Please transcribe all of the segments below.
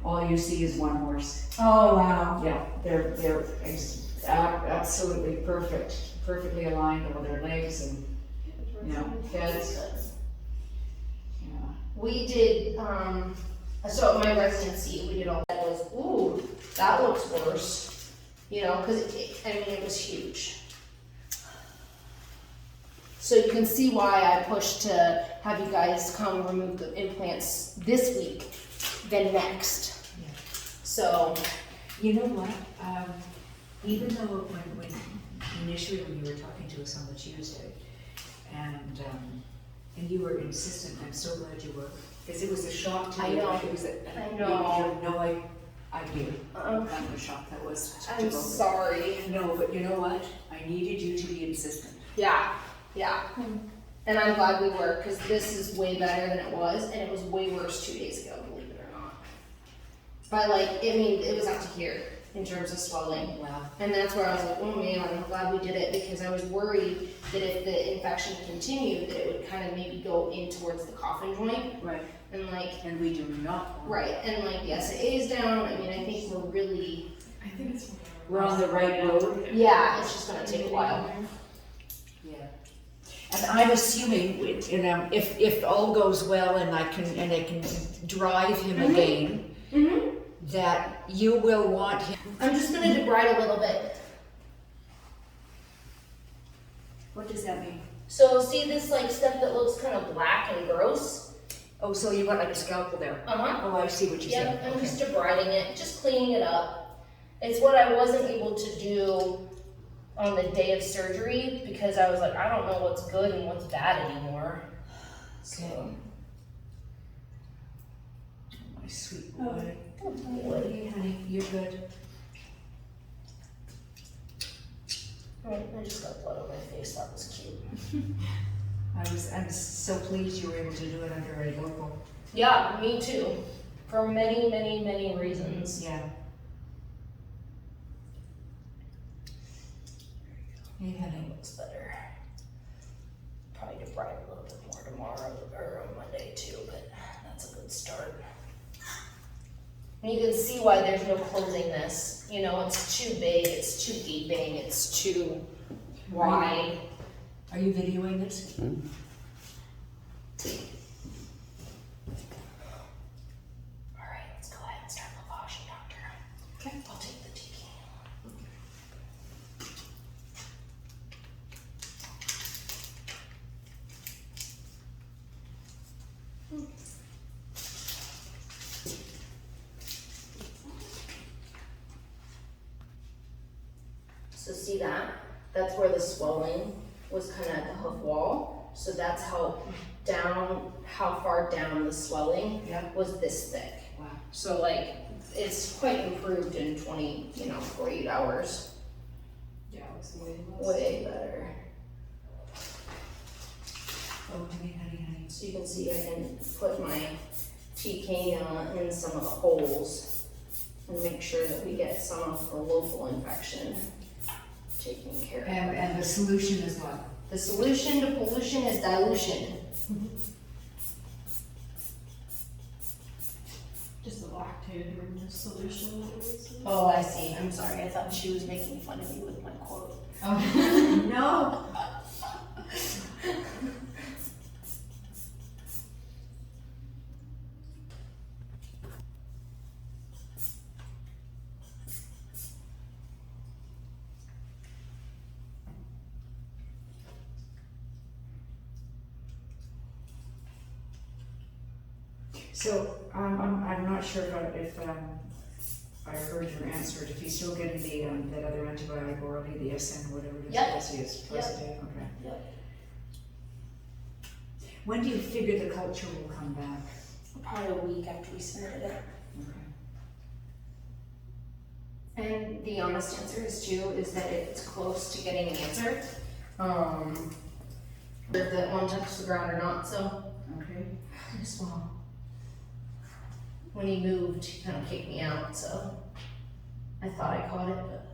all you see is one horse. Oh, wow. Yeah, they're absolutely perfectly aligned over their legs and, heads. Yeah. We did, so at my residency, we did all that was, ooh, that looks worse. Cause it was huge. So you can see why I pushed to have you guys come remove the implants this week, then next. Yeah. So, You know what, even though when initially when you were talking to us on the Tuesday, and you were insistent, I'm so glad you were, because it was a shock to I me. know. It was I you know. have no idea what kind of a shock that was. to I'm both of us. sorry. No, but you know what, I needed you to be insistent. Yeah. And I'm glad we were, because this is way better than it was, and it was way worse 2 days ago, believe it or not. But it was up to here in terms of swelling. Wow. And that's where I was like, oh man, I'm glad we did it, because I was worried that if the infection continued, that it would kind of maybe go in towards the coffin joint. Right, And and we do not. right, and the SAA is down. I think we're really, I think it's. We're on the right road. yeah, it's just gonna take a while. Yeah. And I'm assuming, if all goes well and I can drive him again, that you will want him. I'm just gonna debride a little bit. What does that mean? So see this stuff that looks kind of black and gross? Oh, so you got like a scalpel there? Uh-huh. Oh, I see what you're saying. Yep, I'm just debriding it, just cleaning it up. It's what I wasn't able to do on the day of surgery, because I was like, I don't know what's good and what's bad anymore. So, Oh, my sweet boy. boy. Hey, honey, you're good. I just got blood on my face, that was cute. I'm so pleased you were able to do it under a local. Yeah, me too. For many, many, many reasons. Yeah. Hey, honey. Looks better. Probably debride a little bit more tomorrow or on Monday too, but that's a good start. And you can see why there's no closing this. It's too big, it's too gaping, it's too wide. Are you videoing this? All right, let's go ahead and start lavaging, doctor. Okay. I'll take the TK. So see that? That's where the swelling was kind of at the hoof wall. So that's how far down the swelling Yeah. was this thick. Wow. So it's quite improved in 48 hours. Yeah, it was way less. Way better. Oh, honey. So you can see I can put my TK in some of the holes and make sure that we get some of the local infection taken care of. And the solution is what? The solution to pollution is dilution. Just the lactated in the solution that we used. Oh, I see. I'm sorry. I thought she was making fun of me with my quote. Oh, no. So, I'm not sure if I heard your answer, if he's still getting that other antibiotic orally, the SN, whatever it is. Yep. Yes, he is, twice a day, okay. Yep. When do you figure the culture will come back? Probably a week after we submitted it. Okay. And the honest answer is that it's close to getting an answer. If that one touches the ground or not, so. Okay. Well, when he moved, he kind of kicked me out, so I thought I caught it, but.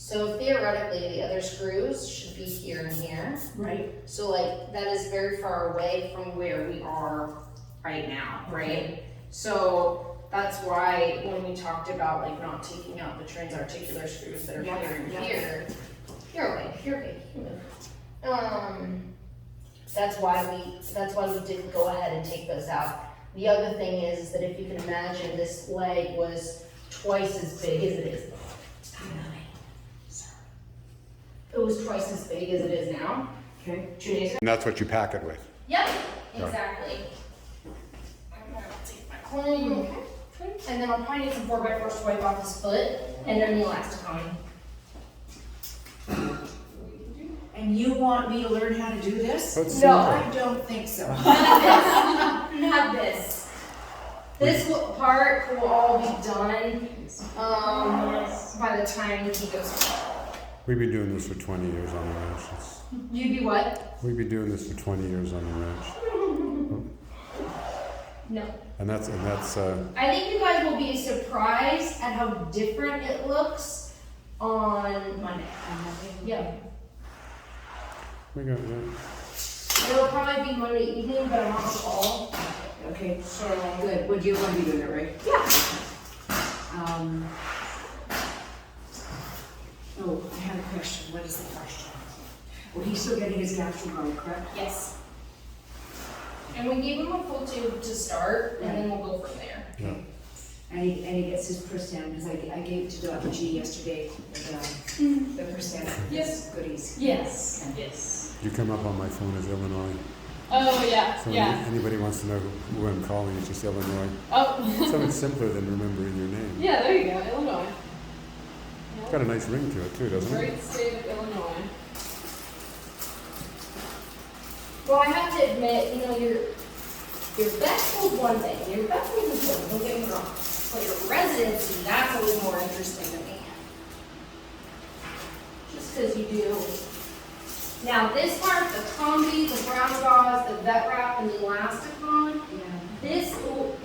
So theoretically, the other screws should be here and here. Right. So like, that is very far away from where we are right now, right? So that's why when we talked about like not taking out the transarticular screws that are Yeah, here and yeah. here. You're okay, you're okay, you move. That's why we did go ahead and take those out. The other thing is that if you can imagine, this leg was twice as big as it is. It was twice as big as it is now, Okay. 2 days ago. And that's what you pack it with. Yep, exactly. I'm gonna take my clone, and then I'll probably need some 4x4s to wipe off his foot, and then the elasticon. And you want me to learn how to do this? That's No. I don't think so. Not this. Part will all be done, by the time he goes. We've been doing this for 20 years on the ranch. You'd be what? We've been doing this for 20 years on the ranch. No. And that's, I think you guys will be surprised at how different it looks on Monday. Yeah. we got that. It'll probably be Monday evening, but I'm on call. Okay, So, good. Well, you're going to be doing it, right? yeah. Oh, I have a question. What is the question? Well, he's still getting his gastro, correct? Yes. And we gave him a full tube to start, and then we'll go from there. Yeah. And he gets his percent, because I gave it to Dr. G yesterday, the percent Yes. goodies. Yes, yes. You come up on my phone as Illinois. Oh, yeah, So yeah. anybody wants to know who I'm calling, it's just Illinois. Oh, So it's simpler than remembering your name. yeah, there you go, Illinois. It's got a nice ring to it too, doesn't it? Great state of Illinois. Well, I have to admit, you know, your vet school's one thing, your vet school's important, don't get me wrong. But your residency, that's always more interesting to me. Just because you do. Now, this part, the combi, the brown gauze, the vet wrap, and the elasticon, this,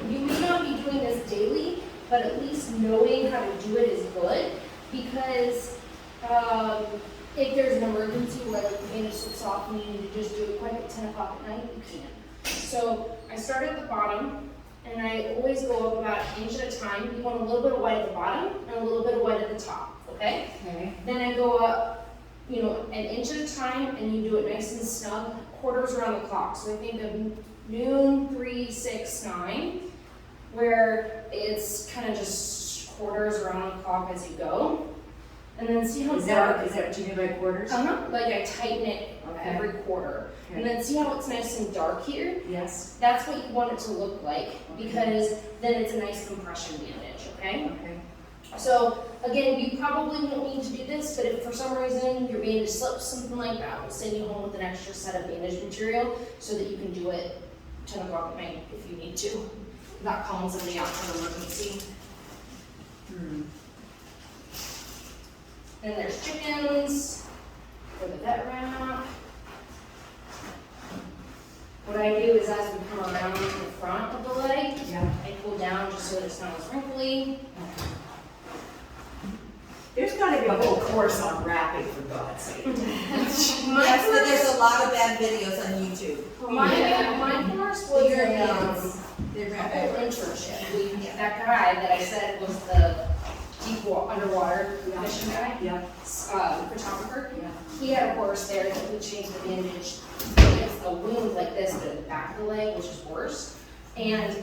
you may not be doing this daily, but at least knowing how to do it is good, because if there's an emergency where like the bandage slips off and you need to just do it quick at 10 o'clock at night, you can. So I start at the bottom, and I always go up about an inch at a time. You want a little bit of white at the bottom and a little bit of white at the top, okay? Okay. Then I go up, you know, an inch at a time, and you do it nice and snug, quarters around the clock. So I think of noon, 3, 6, 9, where it's kind of just quarters around the clock as you go. And then see how Is dark. that what you mean by quarters? Like I tighten it Okay. every quarter. Okay. And then see how it's nice and dark here? Yes. That's what you want it to look like, because then it's a nice compression bandage, okay? Okay. So again, you probably won't need to do this, but if for some reason your bandage slips, something like that, we'll send you home with an extra set of bandage material so that you can do it 10 o'clock at night if you need to. Not calling somebody out for an emergency. And there's chickens for the vet wrap. What I do is as we come around to the front of the leg, Yeah. I pull down just so that it's not as wrinkly. There's gotta be a whole course on wrapping, for God's sake. Yes, but there's a lot of bad videos on YouTube. My course was Your a hands. They're whole very internship. That guy that I said was the underwater fishing guy, Yeah. photographer. Yeah. He had a horse there that would change the bandage. It's a wound like this, but in the back of the leg, which is worse. And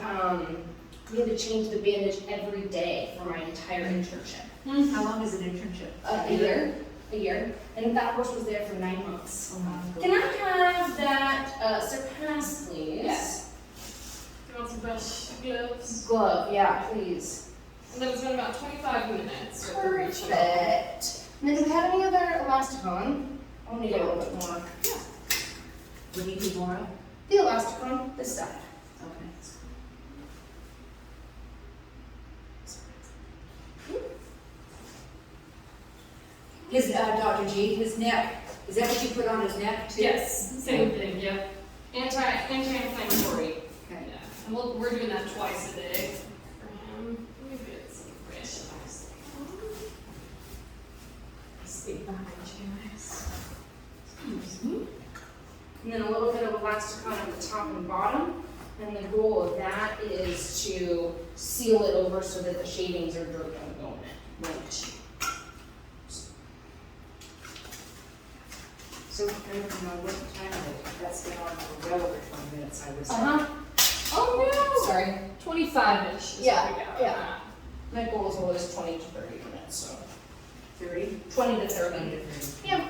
we had to change the bandage every day for my entire internship. How long is an internship? A year. And that horse was there for 9 months. Oh my Can I have that surpass, please? Yes. You want some fresh gloves? Glove, yeah, please. And then it's been about 25 minutes. for each of them. Perfect. And then do we have any other elasticon? I want to get a little bit more. We need to more? The elasticon, this side. Okay. His, Dr. G, his neck, is that what you put on his neck too? Yes, same thing, yep. Anti-inflammatory. Okay. Yeah, and we're doing that twice a day for him. Let me get some fresh ice. behind you guys. And then a little bit of elastic on the top and bottom. And the goal of that is to seal it over so that the shavings or dirt don't go in it. Right. So, I don't know what time of it, that's been on for well over 20 minutes, I was. Oh no! Sorry. 25-ish. Yeah. My goal is always 20 to 30 minutes, so. 30? 20 to 30. 20 to 30. Yeah.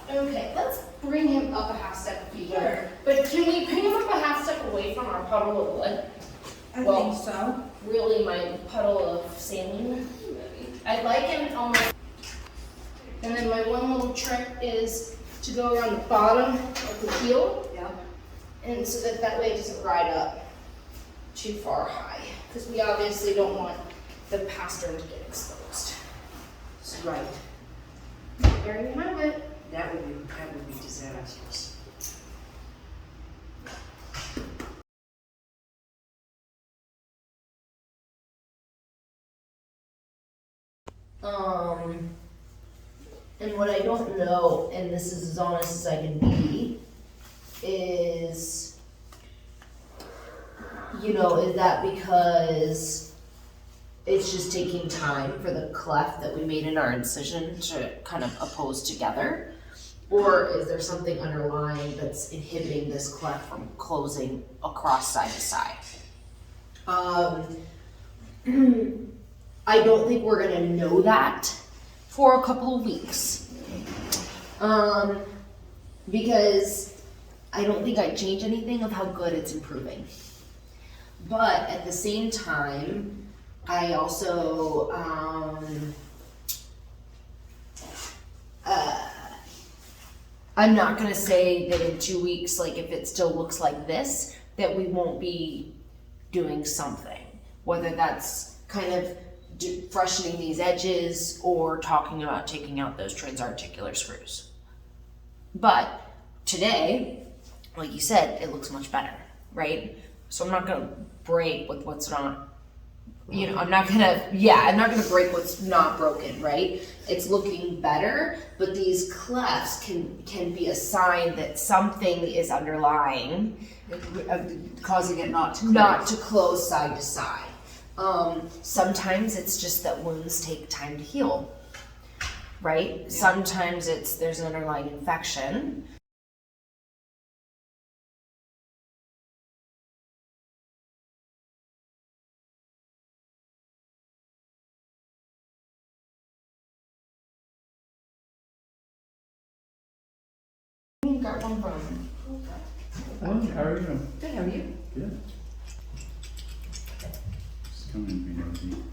Okay, let's bring him up a half step if you will. Sure. But can we bring him up a half step away from our puddle of blood? I Well- think so. Really, my puddle of saline. I'd like him almost. And then my one little trick is to go around the bottom of the heel, Yeah. and so that that way it doesn't ride up too far high. Because we obviously don't want the pastern to get exposed. Right, There you have it. that would be disastrous. And what I don't know, and this is as honest as I can be, is, is that because it's just taking time for the cleft that we made in our incision to kind of oppose together? Or is there something underlying that's inhibiting this cleft from closing across side to side? I don't think we're gonna know that for a couple of weeks. Because I don't think I change anything of how good it's improving. But at the same time, I also, I'm not gonna say that in 2 weeks, like if it still looks like this, that we won't be doing something. Whether that's kind of freshening these edges or talking about taking out those transarticular screws. But today, like you said, it looks much better, right? So I'm not gonna break with what's not, I'm not gonna break what's not broken, right? It's looking better, but these clefts can be a sign that something is underlying, Causing it not to not to close side to side. Sometimes it's just that wounds take time to heal, right? Yeah. Sometimes there's an underlying infection. Got one from. Well, how are you? Good, how are you? Good. Just coming to be nosy.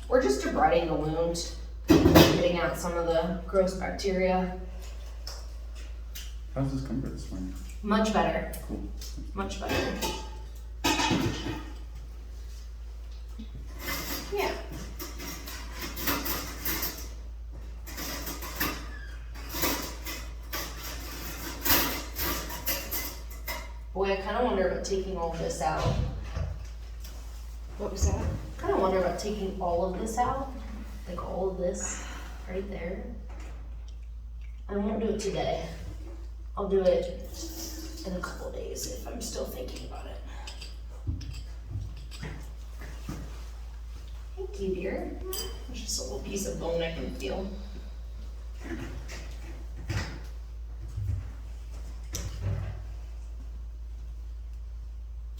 We're just debriding the wound, getting out some of the gross bacteria. How's discomfort this morning? Much better, Cool. much better. Yeah. Boy, I kind of wonder about taking all of this out. What was that? Kind of wonder about taking all of this out, like all of this right there. I won't do it today. I'll do it in a couple days if I'm still thinking about it. Thank you, dear. There's just a little piece of bone I can feel.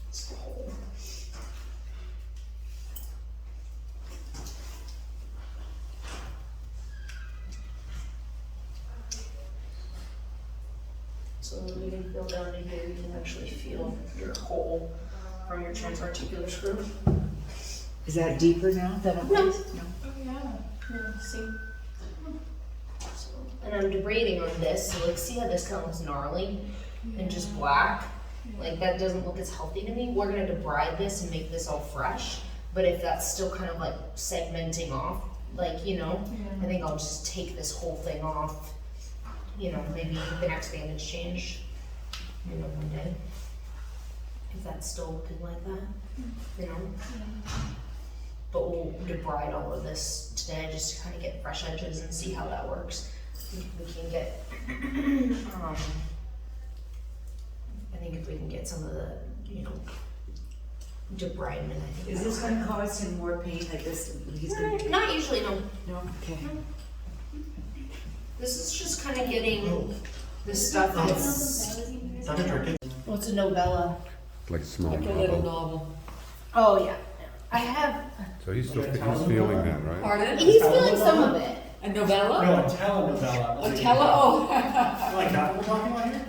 It's the hole. So when you can feel down to here, you can actually feel your hole from your transarticular screw. Is that deeper now than it No. was? Oh, yeah. Yeah, see? And I'm debriding on this, so like see how this kind of looks gnarly and just black? Like that doesn't look as healthy to me. We're gonna debride this and make this all fresh. But if that's still kind of like segmenting off, like, I think I'll just take this whole thing off. Maybe the next bandage change, one day. If that's still looking like that, but we'll debride all of this today just to kind of get fresh edges and see how that works. We can get, I think if we can get some of the, debridement, I think. Is this gonna cause him more pain like this? He's gonna get. Not usually, no. No, okay. This is just kind of getting the stuff that's. Well, it's a novella. Like a small Like a little novel. novel. Oh, yeah. I have, So he's still he's feeling that, right? Pardon? he's feeling some of it. A novella? No, a telenovela. A tele, oh. Like that what we're talking about here?